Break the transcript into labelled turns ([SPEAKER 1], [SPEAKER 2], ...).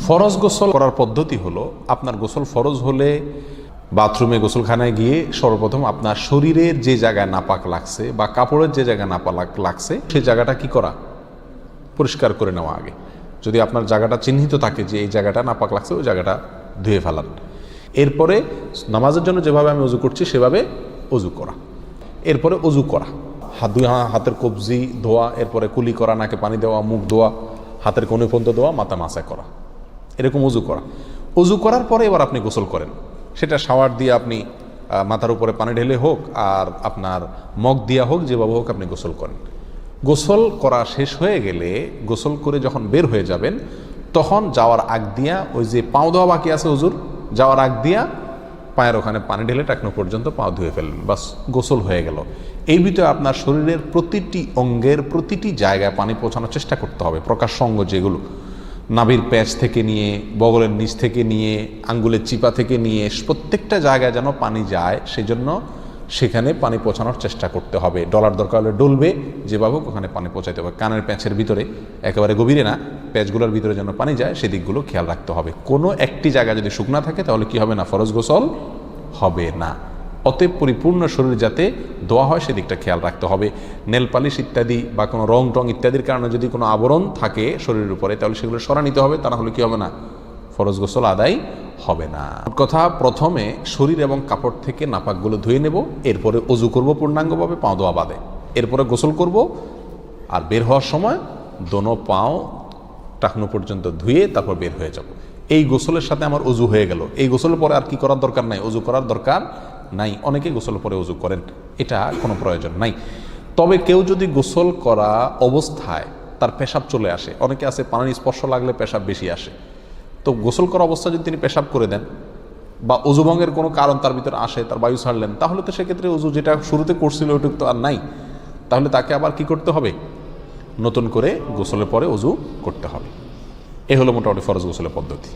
[SPEAKER 1] ফরজ গোসল করার পদ্ধতি হলো, আপনার গোসল ফরজ হলে বাথরুমে গোসলখানায় গিয়ে সর্বপ্রথম আপনার শরীরের যে জায়গায় নাপাক লাগছে বা কাপড়ের যে জায়গায় নাপাক লাগছে সেই জায়গাটা কি করা, পরিষ্কার করে নেওয়া আগে। যদি আপনার জায়গাটা চিহ্নিত থাকে যে এই জায়গাটা নাপাক লাগছে, ওই জায়গাটা ধুয়ে ফেলান। এরপরে নামাজের জন্য যেভাবে আমি অজু করছি সেভাবে অজু করা। এরপরে অজু করা, হাতের কবজি ধোয়া, এরপরে কুলি করা, নাকে পানি দেওয়া, মুখ ধোয়া, হাতের কনুই পর্যন্ত ধোয়া, মাথা মাসা করা, এরকম অজু করা। অজু করার পরে এবার আপনি গোসল করেন। সেটা শাওয়ার দিয়ে আপনি মাথার উপরে পানি ঢেলে হোক আর আপনার মগ দিয়া হোক, যেভাবে হোক আপনি গোসল করেন। গোসল করা শেষ হয়ে গেলে, গোসল করে যখন বের হয়ে যাবেন, তখন যাওয়ার আগ দিয়া ওই যে পাও ধোয়া বাকি আছে হুজুর, যাওয়ার আগ দিয়া পায়ের ওখানে পানি ঢেলে টাকনো পর্যন্ত পাও ধুয়ে ফেললেন, বাস গোসল হয়ে গেল। এই ভিতরে আপনার শরীরের প্রতিটি অঙ্গের প্রতিটি জায়গায় পানি পৌঁছানোর চেষ্টা করতে হবে। প্রকাশ্য অঙ্গ যেগুলো, নাভির প্যাচ থেকে নিয়ে, বগলের নিচ থেকে নিয়ে, আঙ্গুলের চিপা থেকে নিয়ে, প্রত্যেকটা জায়গায় যেন পানি যায়, সেই জন্য সেখানে পানি পৌঁছানোর চেষ্টা করতে হবে। ডলার দরকার হলে ডলবে, যেভাবে ওখানে পানি পৌঁছাতে হবে। কানের প্যাঁচের ভিতরে, একেবারে গভীরে না, প্যাচগুলোর ভিতরে যেন পানি যায় সেদিকগুলো খেয়াল রাখতে হবে। কোনো একটি জায়গা যদি শুকনা থাকে তাহলে কি হবে না, ফরজ গোসল হবে না। অতএব পরিপূর্ণ শরীর যাতে ধোয়া হয় সেদিকটা খেয়াল রাখতে হবে। নেল পালিশ ইত্যাদি বা কোনো রং টং ইত্যাদির কারণে যদি কোনো আবরণ থাকে শরীরের উপরে, তাহলে সেগুলো সরা নিতে হবে, তা না হলে কি হবে না, ফরজ গোসল আদায় হবে না। কথা, প্রথমে শরীর এবং কাপড় থেকে নাপাকগুলো ধুয়ে নেব, এরপরে অজু করব পূর্ণাঙ্গভাবে, পাও ধোয়া বাদে, এরপরে গোসল করব। আর বের হওয়ার সময় দোনো পাও টাকনো পর্যন্ত ধুয়ে তারপর বের হয়ে যাব। এই গোসলের সাথে আমার অজু হয়ে গেল। এই গোসলের পরে আর কি করার দরকার নাই, অজু করার দরকার নাই। অনেকে গোসলের পরে অজু করেন, এটা কোনো প্রয়োজন নাই। তবে কেউ যদি গোসল করা অবস্থায় তার পেশাব চলে আসে, অনেকে আছে পানির স্পর্শ লাগলে পেশাব বেশি আসে, তো গোসল করা অবস্থায় যদি তিনি পেশাব করে দেন বা অজুভঙ্গের কোনো কারণ তার ভিতরে আসে, তার বায়ু ছাড়লেন, তাহলে তো সেক্ষেত্রে অজু যেটা শুরুতে করছিল ওইটুক তো আর নাই। তাহলে তাকে আবার কি করতে হবে, নতুন করে গোসলের পরে অজু করতে হবে। এ হলো মোটামুটি ফরজ গোসলের পদ্ধতি।